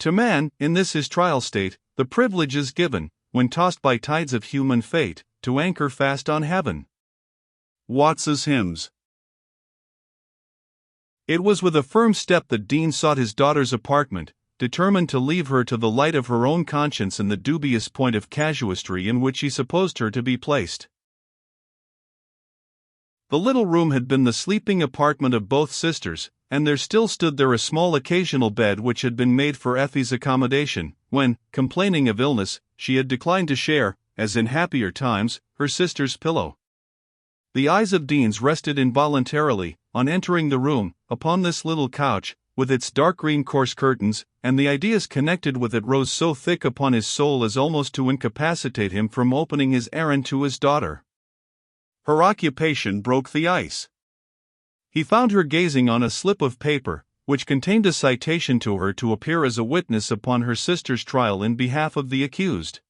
To man, in this his trial state, the privilege is given, when tossed by tides of human fate, to anchor fast on heaven. Watts's Hymns. It was with a firm step that Dean sought his daughter's apartment, determined to leave her to the light of her own conscience in the dubious point of casuistry in which he supposed her to be placed. The little room had been the sleeping apartment of both sisters, and there still stood there a small occasional bed which had been made for Effie's accommodation, when, complaining of illness, she had declined to share, as in happier times, her sister's pillow. The eyes of Dean's rested involuntarily, on entering the room, upon this little couch, with its dark green coarse curtains, and the ideas connected with it rose so thick upon his soul as almost to incapacitate him from opening his errand to his daughter. Her occupation broke the ice. He found her gazing on a slip of paper, which contained a citation to her to appear as a witness upon her sister's trial in behalf of the accused.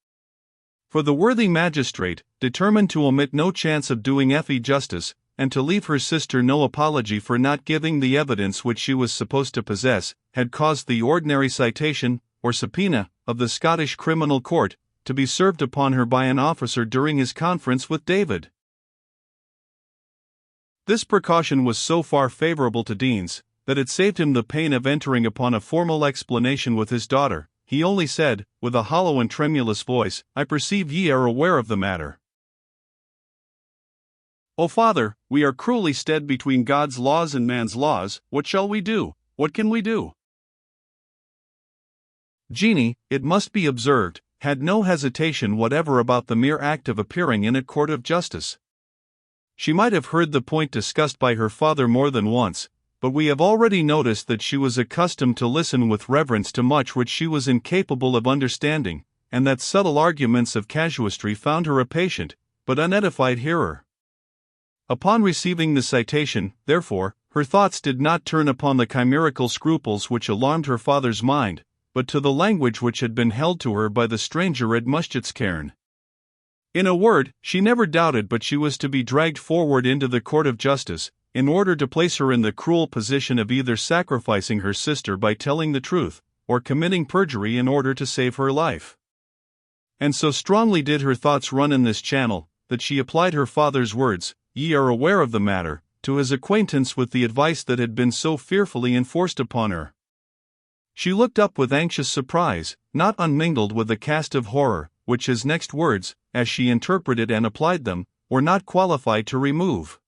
For the worthy magistrate, determined to omit no chance of doing Effie justice, and to leave her sister no apology for not giving the evidence which she was supposed to possess, had caused the ordinary citation, or subpoena, of the Scottish Criminal Court, to be served upon her by an officer during his conference with David. This precaution was so far favorable to Dean's, that it saved him the pain of entering upon a formal explanation with his daughter. He only said, with a hollow and tremulous voice, "I perceive ye are aware of the matter. O father, we are cruelly stead between God's laws and man's laws. What shall we do? What can we do?" Jeannie, it must be observed, had no hesitation whatever about the mere act of appearing in a court of justice. She might have heard the point discussed by her father more than once, but we have already noticed that she was accustomed to listen with reverence to much which she was incapable of understanding, and that subtle arguments of casuistry found her a patient, but unedified hearer. Upon receiving the citation, therefore, her thoughts did not turn upon the chimerical scruples which alarmed her father's mind, but to the language which had been held to her by the stranger at Mushetscairn. In a word, she never doubted but she was to be dragged forward into the court of justice, in order to place her in the cruel position of either sacrificing her sister by telling the truth, or committing perjury in order to save her life. And so strongly did her thoughts run in this channel, that she applied her father's words, "Ye are aware of the matter," to his acquaintance with the advice that had been so fearfully enforced upon her. She looked up with anxious surprise, not unmingled with a cast of horror, which his next words, as she interpreted and applied them, were not qualified to remove.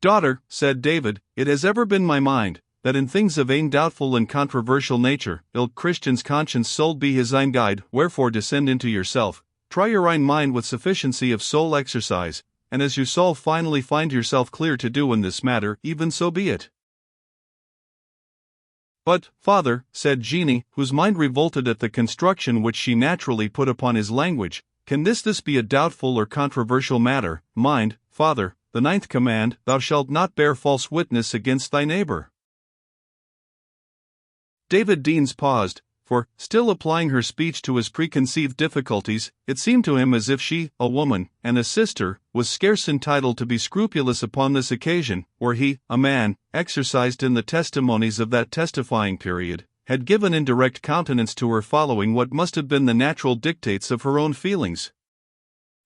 "Daughter," said David, "it has ever been my mind, that in things of ane doubtful and controversial nature, ilk Christian's conscience sould be his ain guide, wherefore descend into yourself, try your ain mind with sufficiency of soul exercise, and as you shall finally find yourself clear to do in this matter, even so be it." "But, father," said Jeannie, whose mind revolted at the construction which she naturally put upon his language, "can this be a doubtful or controversial matter? Mind, father, the 9th command, thou shalt not bear false witness against thy neighbor." David Deans paused, for, still applying her speech to his preconceived difficulties, it seemed to him as if she, a woman, and a sister, was scarce entitled to be scrupulous upon this occasion, where he, a man, exercised in the testimonies of that testifying period, had given indirect countenance to her following what must have been the natural dictates of her own feelings.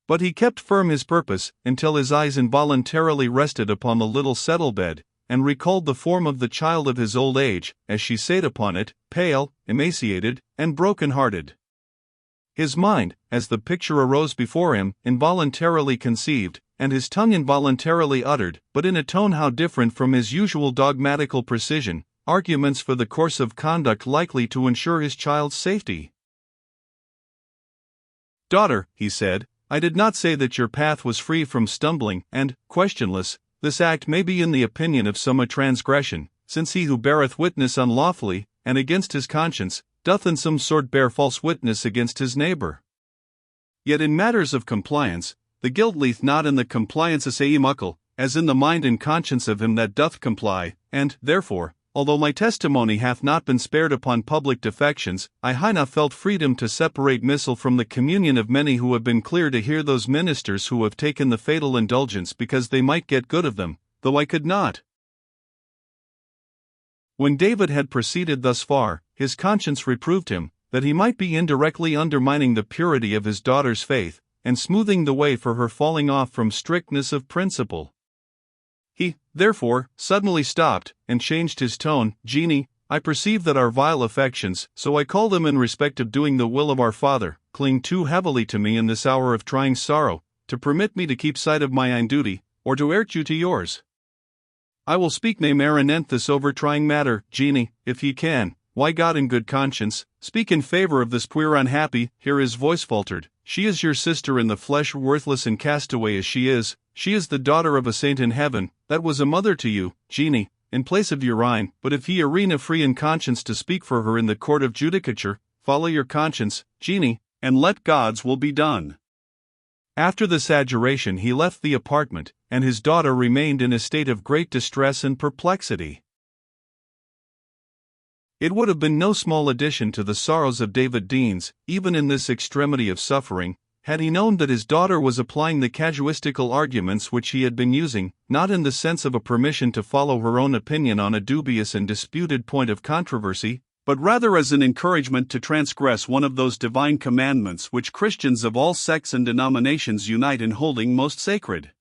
But he kept firm his purpose, until his eyes involuntarily rested upon the little settle-bed, and recalled the form of the child of his old age, as she sate upon it, pale, emaciated, and broken-hearted. His mind, as the picture arose before him, involuntarily conceived, and his tongue involuntarily uttered, but in a tone how different from his usual dogmatical precision, arguments for the course of conduct likely to ensure his child's safety. "Daughter," he said, "I did not say that your path was free from stumbling, and, questionless, this act may be in the opinion of some a transgression, since he who beareth witness unlawfully, and against his conscience, doth in some sort bear false witness against his neighbor. Yet in matters of compliance, the guilt lieth not in the compliance sae muckle, as in the mind and conscience of him that doth comply, and, therefore, although my testimony hath not been spared upon public defections, I hae not felt freedom to separate missile from the communion of many who have been clear to hear those ministers who have taken the fatal indulgence because they might get good of them, though I could not. When David had proceeded thus far, his conscience reproved him, that he might be indirectly undermining the purity of his daughter's faith, and smoothing the way for her falling off from strictness of principle. He, therefore, suddenly stopped, and changed his tone. Jeannie, I perceive that our vile affections, so I call them in respect of doing the will of our Father, cling too heavily to me in this hour of trying sorrow, to permit me to keep sight of my own duty, or to urge you to yours. I will speak ne marinent this over trying matter, Jeannie, if ye can. Why God in good conscience, speak in favor of this poor unhappy. Here his voice faltered. She is your sister in the flesh, worthless and castaway as she is the daughter of a saint in heaven, that was a mother to you, Jeannie, in place of urine. But if ye arena free in conscience to speak for her in the court of judicature, follow your conscience, Jeannie, and let God's will be done. After this adjuration he left the apartment, and his daughter remained in a state of great distress and perplexity. It would have been no small addition to the sorrows of David Deans, even in this extremity of suffering, had he known that his daughter was applying the casuistical arguments which he had been using, not in the sense of a permission to follow her own opinion on a dubious and disputed point of controversy, but rather as an encouragement to transgress one of those divine commandments which Christians of all sects and denominations unite in holding most sacred.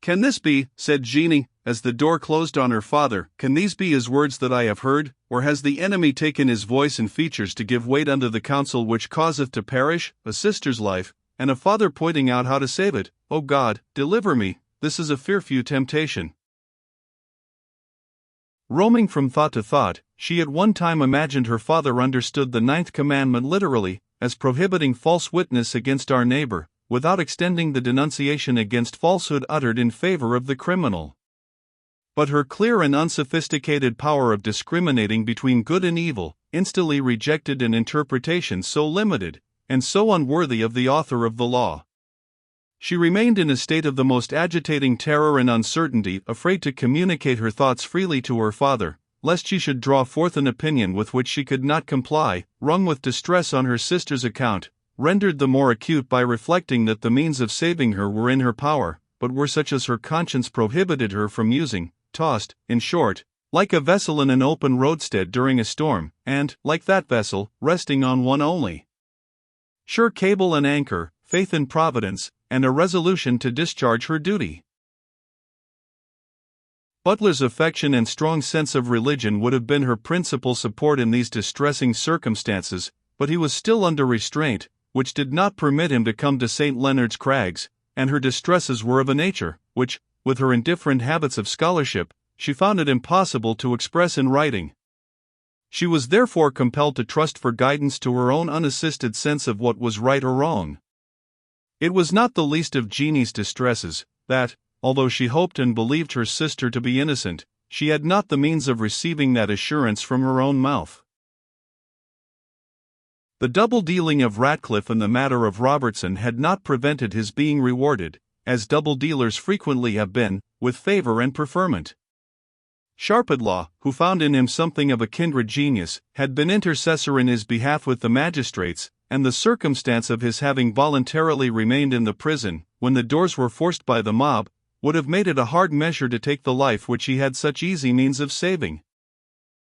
Can this be, said Jeannie, as the door closed on her father, can these be his words that I have heard, or has the enemy taken his voice and features to give weight unto the counsel which causeth to perish, a sister's life, and a father pointing out how to save it? O God, deliver me, this is a fearful temptation. Roaming from thought to thought, she at one time imagined her father understood the 9th commandment literally, as prohibiting false witness against our neighbor, without extending the denunciation against falsehood uttered in favor of the criminal. But her clear and unsophisticated power of discriminating between good and evil instantly rejected an interpretation so limited, and so unworthy of the author of the law. She remained in a state of the most agitating terror and uncertainty, afraid to communicate her thoughts freely to her father, lest she should draw forth an opinion with which she could not comply, wrung with distress on her sister's account, rendered the more acute by reflecting that the means of saving her were in her power, but were such as her conscience prohibited her from using, tossed, in short, like a vessel in an open roadstead during a storm, and, like that vessel, resting on one only sure cable and anchor, faith in Providence, and a resolution to discharge her duty. Butler's affection and strong sense of religion would have been her principal support in these distressing circumstances, but he was still under restraint, which did not permit him to come to St. Leonard's Crags, and her distresses were of a nature which, with her indifferent habits of scholarship, she found it impossible to express in writing. She was therefore compelled to trust for guidance to her own unassisted sense of what was right or wrong. It was not the least of Jeannie's distresses, that, although she hoped and believed her sister to be innocent, she had not the means of receiving that assurance from her own mouth. The double dealing of Ratcliffe in the matter of Robertson had not prevented his being rewarded, as double dealers frequently have been, with favor and preferment. Sharpedlaw, who found in him something of a kindred genius, had been intercessor in his behalf with the magistrates, and the circumstance of his having voluntarily remained in the prison, when the doors were forced by the mob, would have made it a hard measure to take the life which he had such easy means of saving.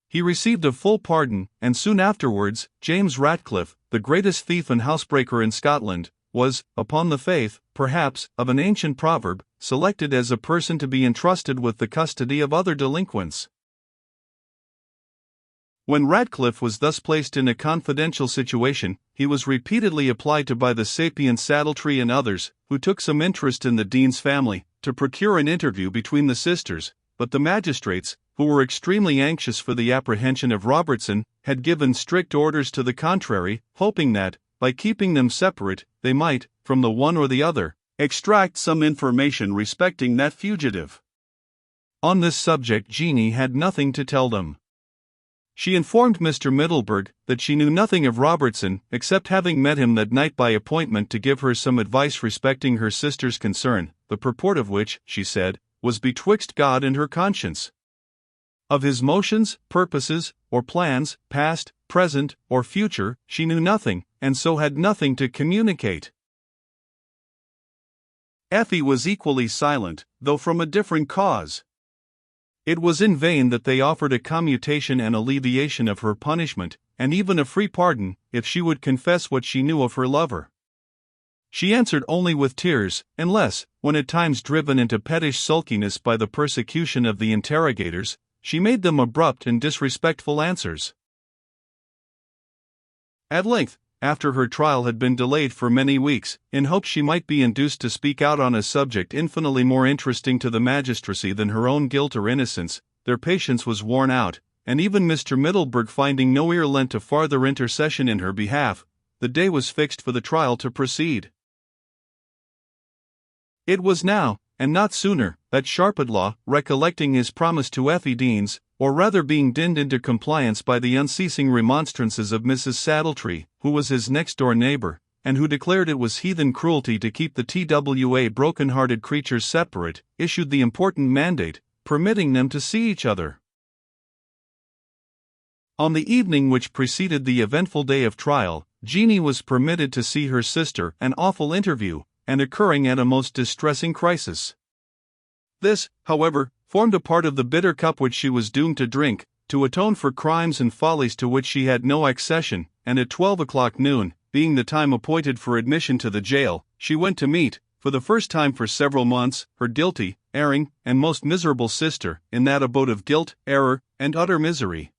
He received a full pardon, and soon afterwards, James Ratcliffe, the greatest thief and housebreaker in Scotland, was, upon the faith, perhaps, of an ancient proverb, selected as a person to be entrusted with the custody of other delinquents. When Ratcliffe was thus placed in a confidential situation, he was repeatedly applied to by the sapient Saddletree and others, who took some interest in the Dean's family, to procure an interview between the sisters, but the magistrates, who were extremely anxious for the apprehension of Robertson, had given strict orders to the contrary, hoping that, by keeping them separate, they might, from the one or the other, extract some information respecting that fugitive. On this subject Jeannie had nothing to tell them. She informed Mr. Middleburg that she knew nothing of Robertson, except having met him that night by appointment to give her some advice respecting her sister's concern, the purport of which, she said, was betwixt God and her conscience. Of his motions, purposes, or plans, past, present, or future, she knew nothing, and so had nothing to communicate. Effie was equally silent, though from a different cause. It was in vain that they offered a commutation and alleviation of her punishment, and even a free pardon, if she would confess what she knew of her lover. She answered only with tears, unless, when at times driven into pettish sulkiness by the persecution of the interrogators, she made them abrupt and disrespectful answers. At length, after her trial had been delayed for many weeks, in hopes she might be induced to speak out on a subject infinitely more interesting to the magistracy than her own guilt or innocence, their patience was worn out, and even Mr. Middleburg finding no ear lent to farther intercession in her behalf, the day was fixed for the trial to proceed. It was now, and not sooner, that Sharpitlaw, recollecting his promise to Effie Deans, or rather being dinned into compliance by the unceasing remonstrances of Mrs. Saddletree, who was his next-door neighbor, and who declared it was heathen cruelty to keep the TWA broken-hearted creatures separate, issued the important mandate, permitting them to see each other. On the evening which preceded the eventful day of trial, Jeanie was permitted to see her sister, an awful interview, and occurring at a most distressing crisis. This, however, formed a part of the bitter cup which she was doomed to drink, to atone for crimes and follies to which she had no accession, and at 12 o'clock noon, being the time appointed for admission to the jail, she went to meet, for the first time for several months, her guilty, erring, and most miserable sister, in that abode of guilt, error, and utter misery.